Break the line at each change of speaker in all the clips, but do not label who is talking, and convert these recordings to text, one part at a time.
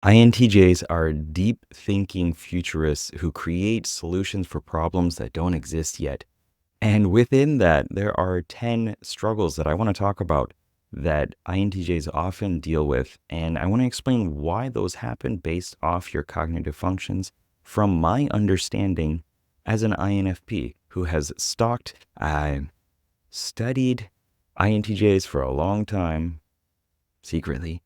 INTJs are deep thinking futurists who create solutions for problems that don't exist yet. And within that, there are 10 struggles that I want to talk about that INTJs often deal with. And I want to explain why those happen based off your cognitive functions from my understanding as an INFP who has studied INTJs for a long time secretly.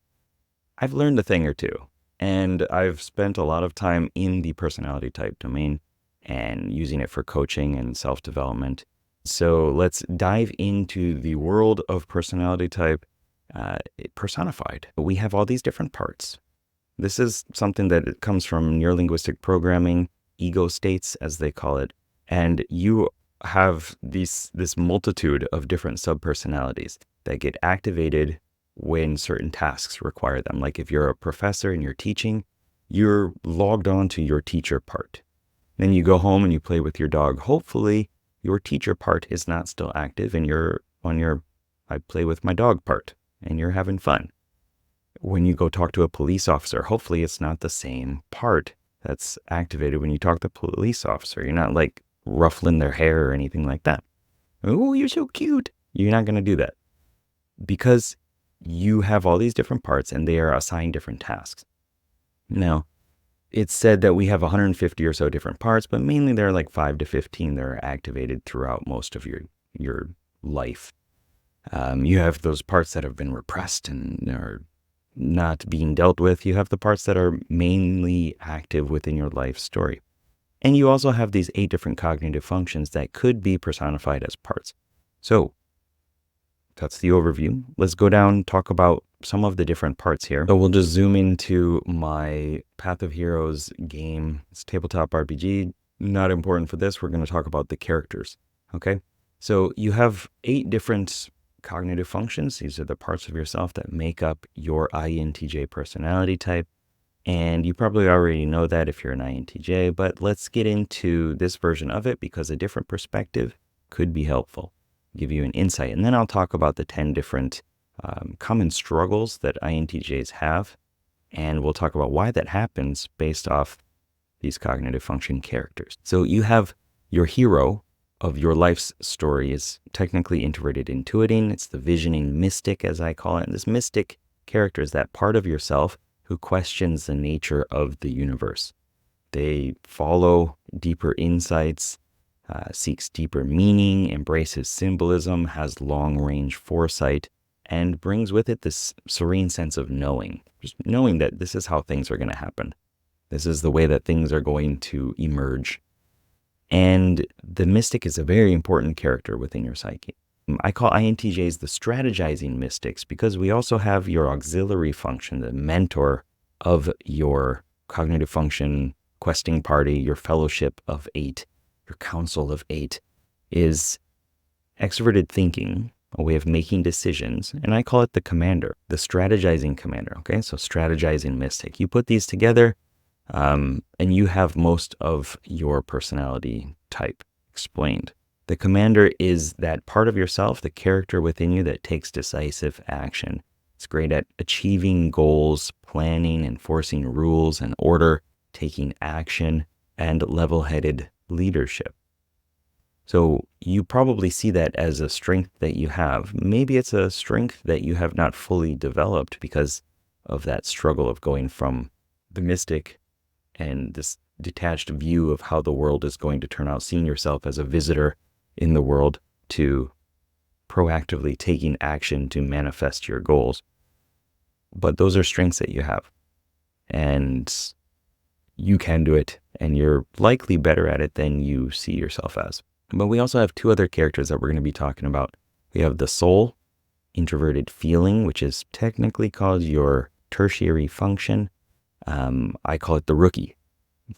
I've learned a thing or two, and I've spent a lot of time in the personality type domain and using it for coaching and self-development. So let's dive into the world of personality type personified. We have all these different parts. This is something that comes from neurolinguistic programming, ego states, as they call it. And you have this multitude of different subpersonalities that get activated when certain tasks require them. Like if you're a professor and you're teaching, you're logged on to your teacher part. Then you go home and you play with your dog. Hopefully your teacher part is not still active and you're on your I play with my dog part and you're having fun. When you go talk to a police officer, hopefully it's not the same part that's activated when you talk to a police officer. You're not like ruffling their hair or anything like that. Oh, you're so cute. You're not going to do that because you have all these different parts and they are assigned different tasks. Now, it's said that we have 150 or so different parts, but mainly there are like 5 to 15 that are activated throughout most of your life. You have those parts that have been repressed and are not being dealt with. You have the parts that are mainly active within your life story. And you also have these 8 different cognitive functions that could be personified as parts. So that's the overview. Let's go down, talk about some of the different parts here. So we'll just zoom into my Path of Heroes game. It's tabletop RPG. Not important for this. We're going to talk about the characters. Okay. So you have 8 different cognitive functions. These are the parts of yourself that make up your INTJ personality type. And you probably already know that if you're an INTJ, but let's get into this version of it because a different perspective could be helpful. Give you an insight. And then I'll talk about the 10 different common struggles that INTJs have. And we'll talk about why that happens based off these cognitive function characters. So you have your hero of your life's story is technically introverted intuiting. It's the visioning mystic, as I call it. And this mystic character is that part of yourself who questions the nature of the universe. They follow deeper insights, seeks deeper meaning, embraces symbolism, has long-range foresight, and brings with it this serene sense of knowing. Just knowing that this is how things are going to happen. This is the way that things are going to emerge. And the mystic is a very important character within your psyche. I call INTJs the strategizing mystics because we also have your auxiliary function, the mentor of your cognitive function questing party, your fellowship of 8, your council of 8 is extroverted thinking, a way of making decisions. And I call it the commander, the strategizing commander. Okay, so strategizing mystic. You put these together and you have most of your personality type explained. The commander is that part of yourself, the character within you that takes decisive action. It's great at achieving goals, planning, enforcing rules and order, taking action, and level-headed leadership. So you probably see that as a strength that you have. Maybe it's a strength that you have not fully developed because of that struggle of going from the mystic and this detached view of how the world is going to turn out, seeing yourself as a visitor in the world, to proactively taking action to manifest your goals. But those are strengths that you have, and you can do it, and you're likely better at it than you see yourself as. But we also have 2 other characters that we're going to be talking about. We have the soul, introverted feeling, which is technically called your tertiary function. I call it the rookie.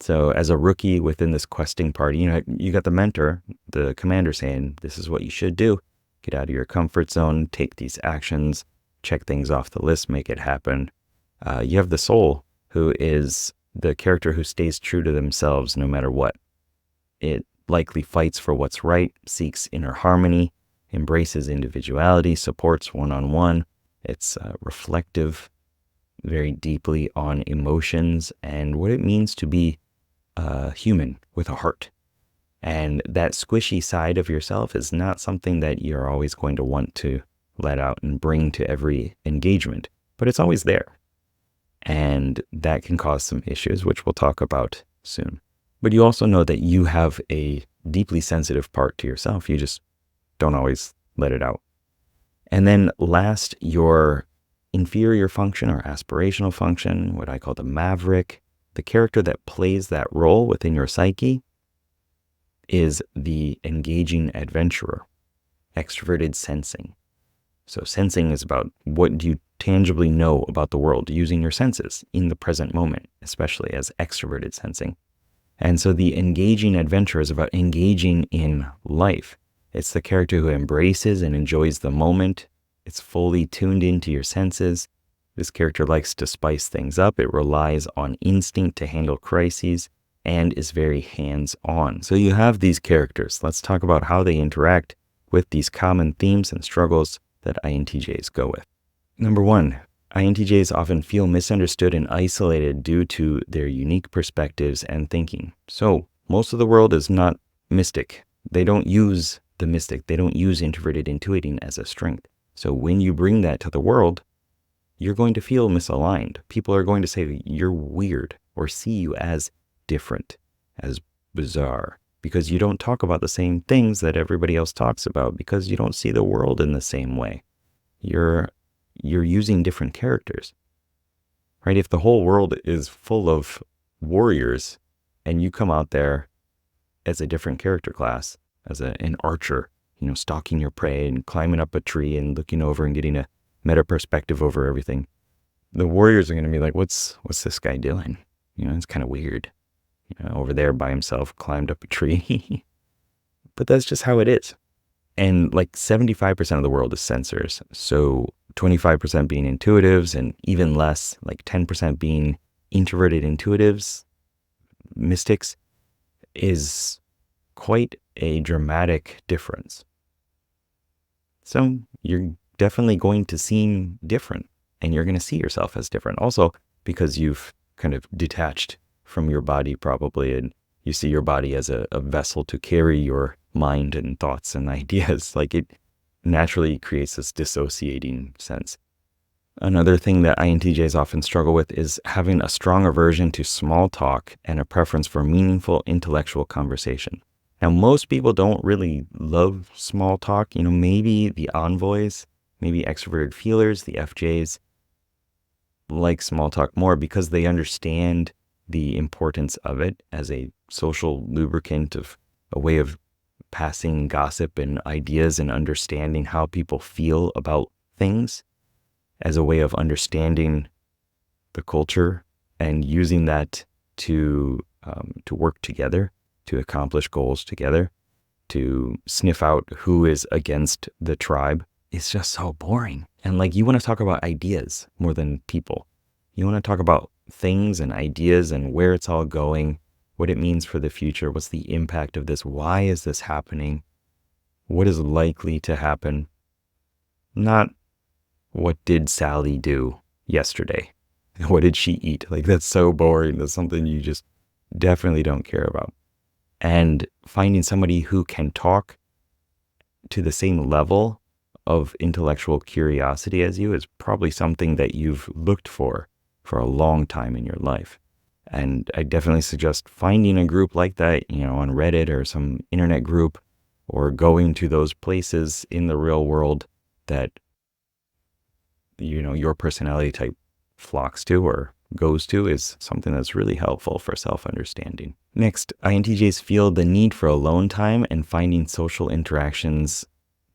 So as a rookie within this questing party, you got the mentor, the commander saying, this is what you should do. Get out of your comfort zone, take these actions, check things off the list, make it happen. You have the soul, who is the character who stays true to themselves no matter what. It likely fights for what's right, seeks inner harmony, embraces individuality, supports one-on-one. It's reflective, very deeply on emotions and what it means to be a human with a heart. And that squishy side of yourself is not something that you're always going to want to let out and bring to every engagement, but it's always there. And that can cause some issues, which we'll talk about soon. But you also know that you have a deeply sensitive part to yourself. You just don't always let it out. And then last, your inferior function or aspirational function, what I call the maverick, the character that plays that role within your psyche, is the engaging adventurer, extroverted sensing. So sensing is about what do you tangibly know about the world using your senses in the present moment, especially as extroverted sensing. And so the engaging adventure is about engaging in life. It's the character who embraces and enjoys the moment. It's fully tuned into your senses. This character likes to spice things up. It relies on instinct to handle crises and is very hands-on. So you have these characters. Let's talk about how they interact with these common themes and struggles that INTJs go with. Number one, INTJs often feel misunderstood and isolated due to their unique perspectives and thinking. So most of the world is not mystic. They don't use the mystic. They don't use introverted intuiting as a strength. So when you bring that to the world, you're going to feel misaligned. People are going to say that you're weird or see you as different, as bizarre, because you don't talk about the same things that everybody else talks about, because you don't see the world in the same way. You're using different characters, right? If the whole world is full of warriors and you come out there as a different character class, as an archer, stalking your prey and climbing up a tree and looking over and getting a meta perspective over everything, the warriors are going to be like, what's this guy doing? It's kind of weird. Over there by himself, climbed up a tree. But that's just how it is. And like 75% of the world is sensors. So 25% being intuitives and even less, like 10% being introverted intuitives, mystics, is quite a dramatic difference. So you're definitely going to seem different and you're going to see yourself as different. Also, because you've kind of detached from your body probably, and you see your body as a vessel to carry your mind and thoughts and ideas. Like it naturally creates this dissociating sense. Another thing that INTJs often struggle with is having a strong aversion to small talk and a preference for meaningful intellectual conversation. Now, most people don't really love small talk. Maybe the envoys, maybe extroverted feelers, the FJs, like small talk more because they understand the importance of it as a social lubricant, of a way of passing gossip and ideas and understanding how people feel about things, as a way of understanding the culture and using that to work together, to accomplish goals together, to sniff out who is against the tribe. It's just so boring. And you want to talk about ideas more than people. You want to talk about things and ideas and where it's all going, what it means for the future, what's the impact of this, why is this happening, what is likely to happen, not what did Sally do yesterday, what did she eat. That's so boring. That's something you just definitely don't care about. And finding somebody who can talk to the same level of intellectual curiosity as you is probably something that you've looked for a long time in your life. And I definitely suggest finding a group like that, on Reddit or some internet group, or going to those places in the real world that, your personality type flocks to or goes to, is something that's really helpful for self-understanding. Next, INTJs feel the need for alone time, and finding social interactions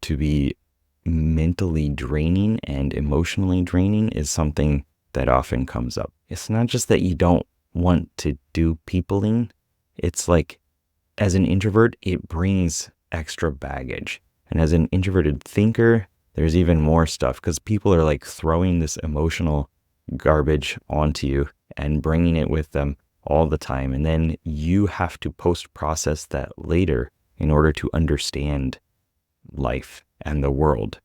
to be mentally draining and emotionally draining is something that often comes up. It's not just that you don't want to do peopling. It's like, as an introvert, it brings extra baggage. And as an introverted thinker, there's even more stuff, because people are throwing this emotional garbage onto you and bringing it with them all the time. And then you have to post-process that later in order to understand life and the world.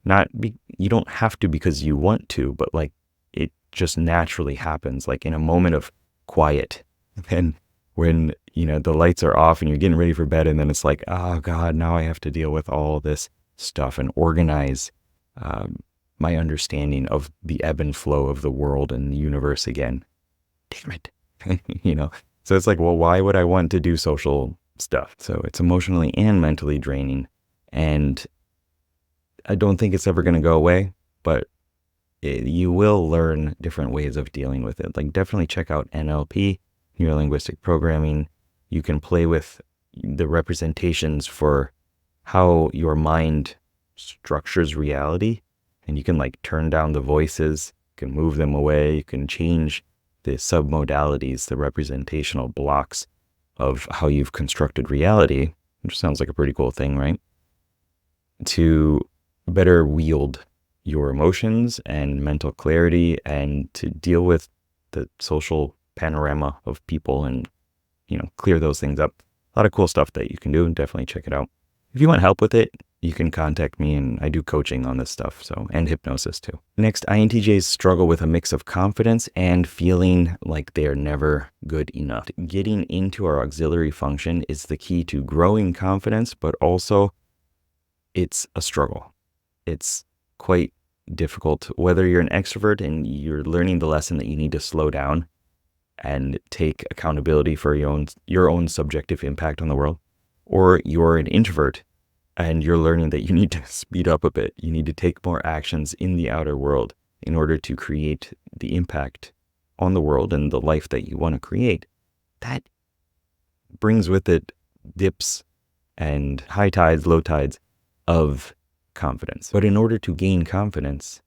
You don't have to because you want to, but just naturally happens, like in a moment of quiet. Then when, the lights are off and you're getting ready for bed, and then it's like, oh God, now I have to deal with all this stuff and organize um, my understanding of the ebb and flow of the world and the universe again. Damn it. So it's like, well, why would I want to do social stuff? So it's emotionally and mentally draining. And I don't think it's ever going to go away, but you will learn different ways of dealing with it. Like, definitely check out NLP, neuro linguistic programming. You can play with the representations for how your mind structures reality, and you can like turn down the voices, you can move them away, you can change the submodalities, the representational blocks of how you've constructed reality, which sounds like a pretty cool thing, right? To better wield your emotions and mental clarity, and to deal with the social panorama of people and, clear those things up. A lot of cool stuff that you can do, and definitely check it out. If you want help with it, you can contact me, and I do coaching on this stuff, and hypnosis too. Next, INTJs struggle with a mix of confidence and feeling like they're never good enough. Getting into our auxiliary function is the key to growing confidence, but also it's a struggle. It's quite difficult, whether you're an extrovert and you're learning the lesson that you need to slow down and take accountability for your own subjective impact on the world, or you're an introvert and you're learning that you need to speed up a bit. You need to take more actions in the outer world in order to create the impact on the world and the life that you want to create. That brings with it dips and high tides, low tides of confidence. But in order to gain confidence,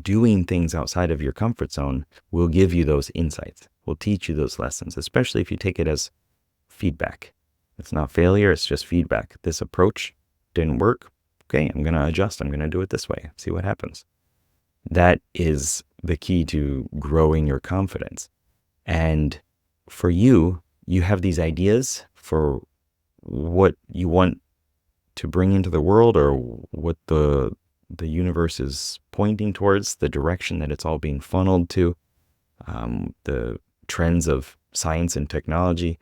doing things outside of your comfort zone will give you those insights, will teach you those lessons, especially if you take it as feedback. It's not failure, it's just feedback. This approach didn't work. Okay, I'm going to adjust. I'm going to do it this way. See what happens. That is the key to growing your confidence. And for you, you have these ideas for what you want to bring into the world, or what the universe is pointing towards, the direction that it's all being funneled to, the trends of science and technology.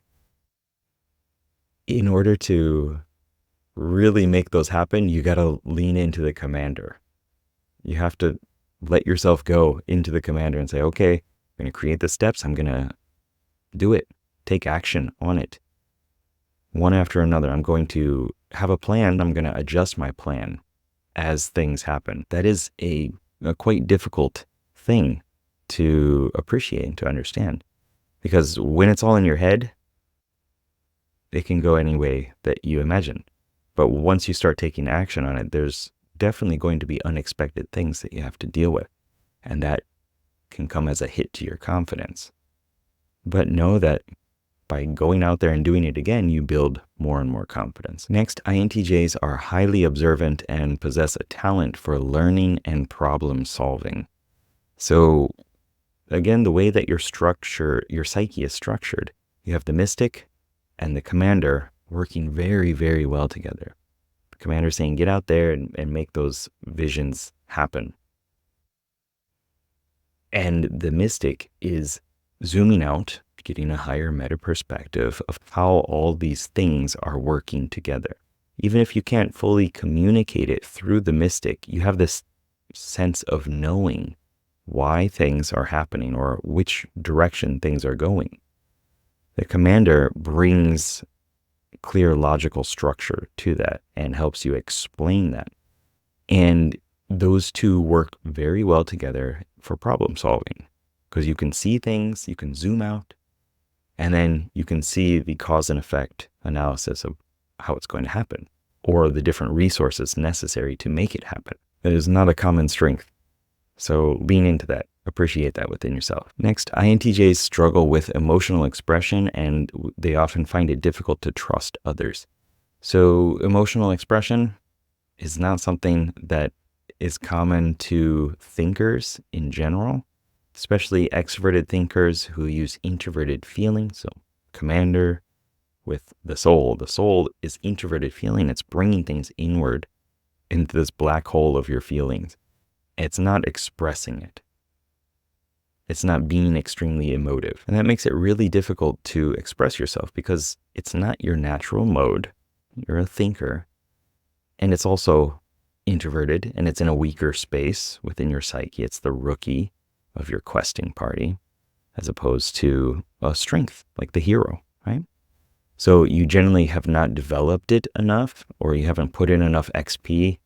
In order to really make those happen, you got to lean into the commander. You have to let yourself go into the commander and say, okay, I'm going to create the steps. I'm going to do it. Take action on it. One after another. I'm going to have a plan. I'm going to adjust my plan as things happen. That is a quite difficult thing to appreciate and to understand, because when it's all in your head, it can go any way that you imagine. But once you start taking action on it, there's definitely going to be unexpected things that you have to deal with. And that can come as a hit to your confidence. But know that by going out there and doing it again, you build more and more confidence. Next, INTJs are highly observant and possess a talent for learning and problem solving. So again, the way that your psyche is structured, you have the mystic and the commander working very, very well together. The commander saying, get out there and make those visions happen. And the mystic is zooming out, getting a higher meta perspective of how all these things are working together. Even if you can't fully communicate it through the mystic, you have this sense of knowing why things are happening or which direction things are going. The commander brings clear logical structure to that and helps you explain that. And those two work very well together for problem solving, because you can see things, you can zoom out, and then you can see the cause and effect analysis of how it's going to happen, or the different resources necessary to make it happen. That is not a common strength. So lean into that. Appreciate that within yourself. Next, INTJs struggle with emotional expression, and they often find it difficult to trust others. So emotional expression is not something that is common to thinkers in general, especially extroverted thinkers who use introverted feeling. So commander with the soul. The soul is introverted feeling. It's bringing things inward into this black hole of your feelings. It's not expressing it. It's not being extremely emotive. And that makes it really difficult to express yourself because it's not your natural mode. You're a thinker. And it's also introverted, and it's in a weaker space within your psyche. It's the rookie of your questing party, as opposed to a strength, like the hero, right? So you generally have not developed it enough, or you haven't put in enough XP,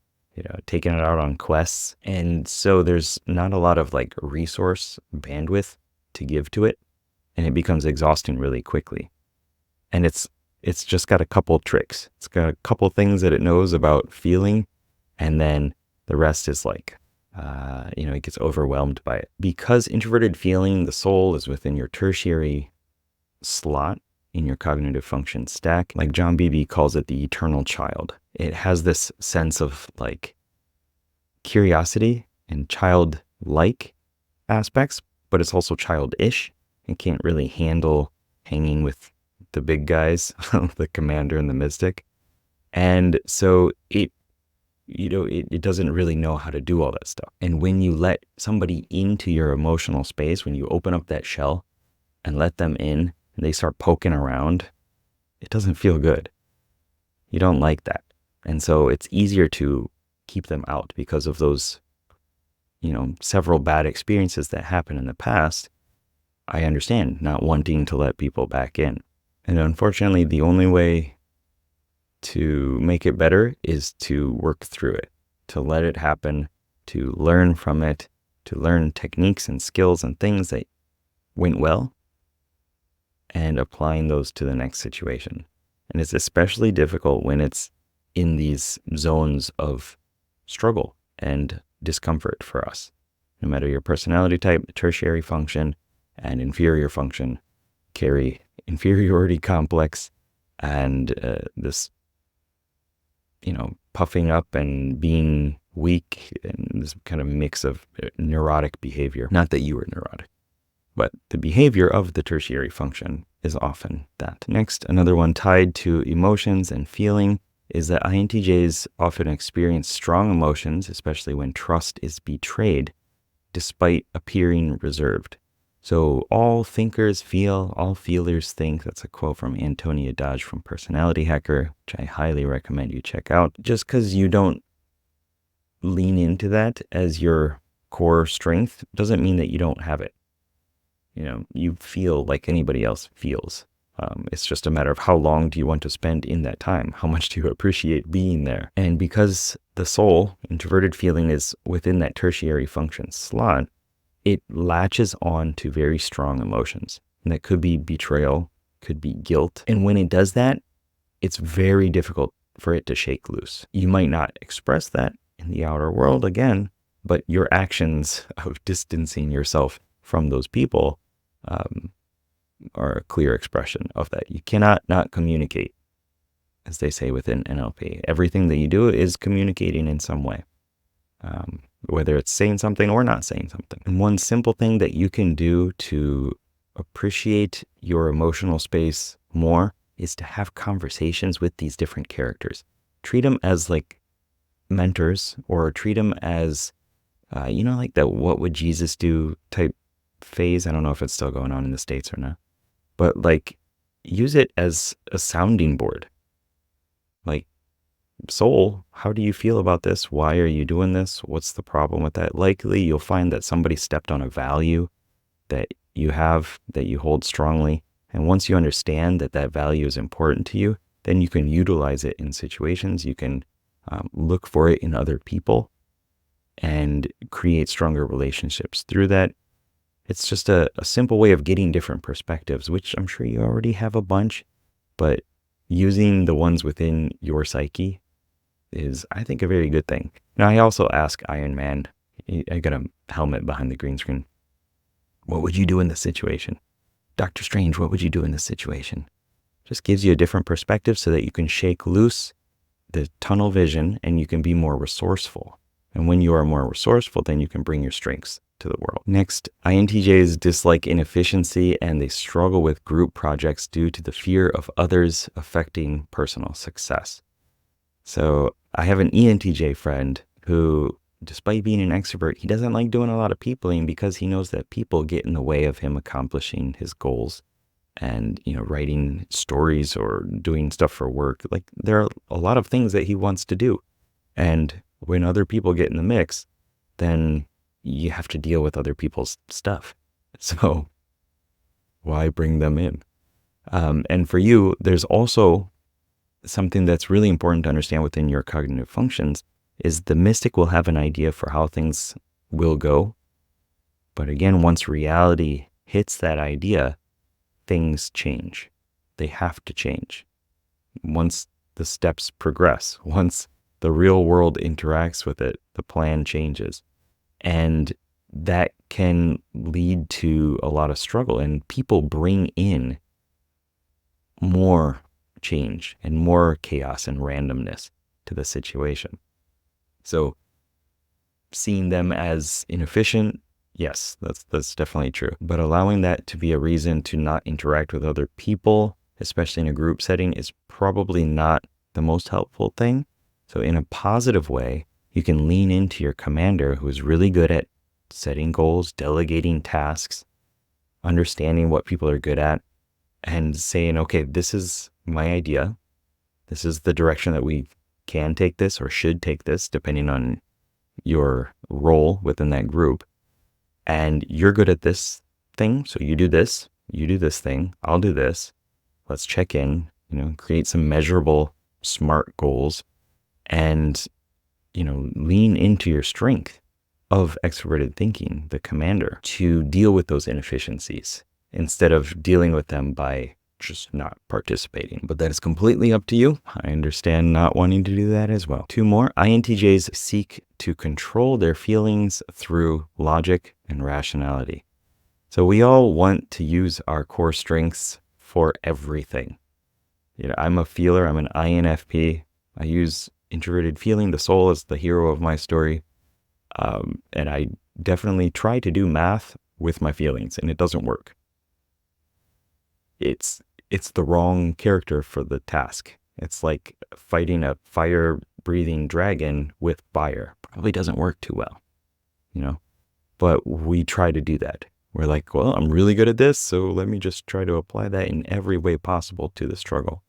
taken it out on quests. And so there's not a lot of like resource bandwidth to give to it, and it becomes exhausting really quickly. And it's just got a couple tricks. It's got a couple things that it knows about feeling, and then the rest is like, it gets overwhelmed by it. Because introverted feeling, the soul is within your tertiary slot in your cognitive function stack. Like John Beebe calls it the eternal child. It has this sense of like curiosity and childlike aspects, but it's also childish. It can't really handle hanging with the big guys, the commander and the mystic. And so it doesn't really know how to do all that stuff. And when you let somebody into your emotional space, when you open up that shell and let them in and they start poking around, it doesn't feel good. You don't like that. And so it's easier to keep them out because of those, several bad experiences that happened in the past. I understand not wanting to let people back in. And unfortunately, the only way to make it better is to work through it, to let it happen, to learn from it, to learn techniques and skills and things that went well, and applying those to the next situation. And it's especially difficult when it's in these zones of struggle and discomfort for us. No matter your personality type, tertiary function and inferior function carry inferiority complex and this, puffing up and being weak, and this kind of mix of neurotic behavior. Not that you were neurotic, but the behavior of the tertiary function is often that. Next, another one tied to emotions and feeling is that INTJs often experience strong emotions, especially when trust is betrayed, despite appearing reserved. So all thinkers feel, all feelers think. That's a quote from Antonia Dodge from Personality Hacker, which I highly recommend you check out. Just because you don't lean into that as your core strength doesn't mean that you don't have it. You feel like anybody else feels. It's just a matter of how long do you want to spend in that time? How much do you appreciate being there? And because the soul, introverted feeling, is within that tertiary function slot, it latches on to very strong emotions. And that could be betrayal, could be guilt. And when it does that, it's very difficult for it to shake loose. You might not express that in the outer world again, but your actions of distancing yourself from those people are a clear expression of that. You cannot not communicate, as they say within NLP. Everything that you do is communicating in some way, whether it's saying something or not saying something. And one simple thing that you can do to appreciate your emotional space more is to have conversations with these different characters. Treat them as like mentors, or treat them as, like that what would Jesus do type phase. I don't know if it's still going on in the States or not. But like, use it as a sounding board. Like, soul, how do you feel about this? Why are you doing this? What's the problem with that? Likely you'll find that somebody stepped on a value that you have, that you hold strongly. And once you understand that that value is important to you, then you can utilize it in situations. You can look for it in other people and create stronger relationships through that. It's just a simple way of getting different perspectives, which I'm sure you already have a bunch, but using the ones within your psyche is, I think, a very good thing. Now, I also ask Iron Man, I got a helmet behind the green screen, what would you do in this situation? Doctor Strange, what would you do in this situation? Just gives you a different perspective so that you can shake loose the tunnel vision and you can be more resourceful. And when you are more resourceful, then you can bring your strengths to the world. Next, INTJs dislike inefficiency and they struggle with group projects due to the fear of others affecting personal success. So I have an ENTJ friend who despite being an extrovert, he doesn't like doing a lot of peopling because he knows that people get in the way of him accomplishing his goals and, writing stories or doing stuff for work. Like, there are a lot of things that he wants to do. And when other people get in the mix, then you have to deal with other people's stuff. So why bring them in? And for you, there's also something that's really important to understand within your cognitive functions is the mystic will have an idea for how things will go. But again, once reality hits that idea, things change. They have to change. Once the steps progress, once the real world interacts with it, the plan changes. And that can lead to a lot of struggle. And people bring in more change and more chaos and randomness to the situation. So seeing them as inefficient, yes, that's definitely true. But allowing that to be a reason to not interact with other people, especially in a group setting, is probably not the most helpful thing. So in a positive way, you can lean into your commander who's really good at setting goals, delegating tasks, understanding what people are good at, and saying, okay, this is my idea. This is the direction that we can take this or should take this, depending on your role within that group. And you're good at this thing, so you do this thing, I'll do this. Let's check in, create some measurable, smart goals, and, lean into your strength of extroverted thinking, the commander, to deal with those inefficiencies instead of dealing with them by just not participating. But that is completely up to you. I understand not wanting to do that as well. 2 more. INTJs seek to control their feelings through logic and rationality. So we all want to use our core strengths for everything. I'm a feeler. I'm an INFP. I use introverted feeling. The soul is the hero of my story. And I definitely try to do math with my feelings, and it doesn't work. It's the wrong character for the task. It's like fighting a fire-breathing dragon with fire. Probably doesn't work too well, But we try to do that. We're like, well, I'm really good at this, so let me just try to apply that in every way possible to the struggle.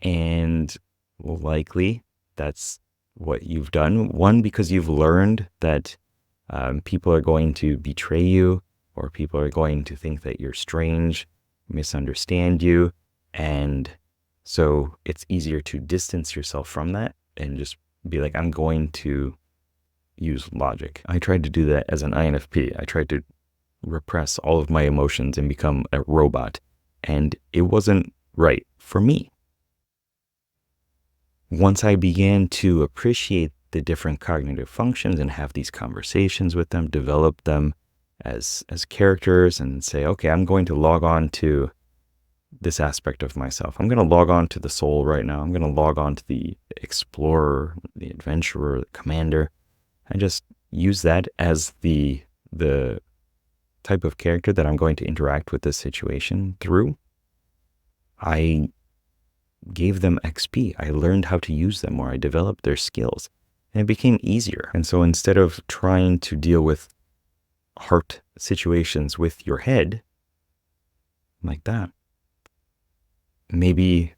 And likely that's what you've done. One, because you've learned that people are going to betray you, or people are going to think that you're strange, misunderstand you. And so it's easier to distance yourself from that and just be like, I'm going to use logic. I tried to do that as an INFP. I tried to repress all of my emotions and become a robot. And it wasn't right for me. Once I began to appreciate the different cognitive functions and have these conversations with them, develop them as characters and say, okay, I'm going to log on to this aspect of myself. I'm going to log on to the soul right now. I'm going to log on to the explorer, the adventurer, the commander, and just use that as the type of character that I'm going to interact with this situation through. I gave them XP. I learned how to use them more. I developed their skills, and it became easier. And so instead of trying to deal with heart situations with your head like that, maybe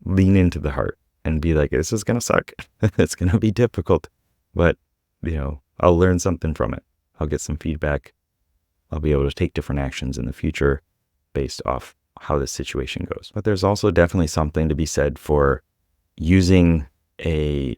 lean into the heart and be like, this is going to suck. It's going to be difficult, but I'll learn something from it. I'll get some feedback. I'll be able to take different actions in the future based off how this situation goes. But there's also definitely something to be said for using a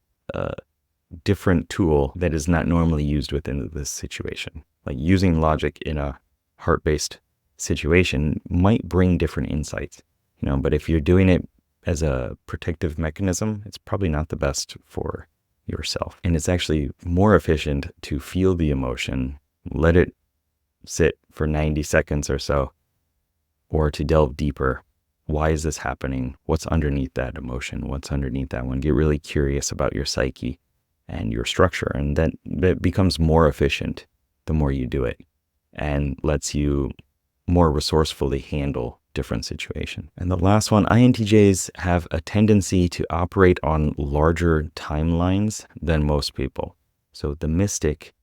different tool that is not normally used within this situation. Like using logic in a heart-based situation might bring different insights, but if you're doing it as a protective mechanism, it's probably not the best for yourself. And it's actually more efficient to feel the emotion, let it sit for 90 seconds or so, or to delve deeper. Why is this happening? What's underneath that emotion? What's underneath that one? Get really curious about your psyche and your structure. And then it becomes more efficient the more you do it, and lets you more resourcefully handle different situations. And the last one, INTJs have a tendency to operate on larger timelines than most people. So the mystic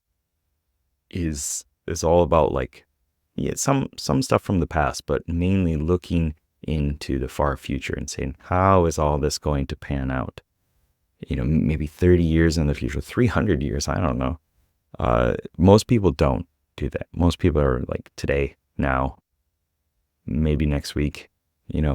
is all about like, yeah, some stuff from the past, but mainly looking into the far future and saying, how is all this going to pan out? Maybe 30 years in the future, 300 years, I don't know. Most people don't do that. Most people are like today, now, maybe next week,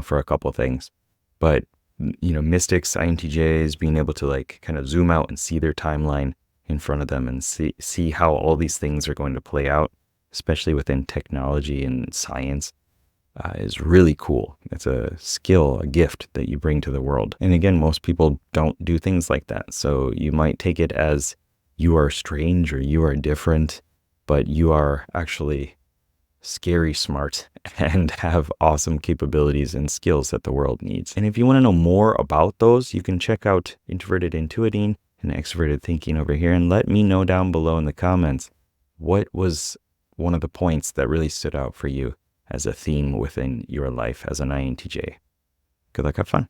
for a couple of things. But, mystics, INTJs, being able to like kind of zoom out and see their timeline in front of them and see how all these things are going to play out, especially within technology and science, is really cool. It's a skill, a gift that you bring to the world. And again, most people don't do things like that. So you might take it as you are strange or you are different, but you are actually scary smart and have awesome capabilities and skills that the world needs. And if you want to know more about those, you can check out Introverted Intuiting and Extroverted Thinking over here, and let me know down below in the comments what was one of the points that really stood out for you as a theme within your life as an INTJ. Good luck, have fun.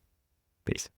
Peace.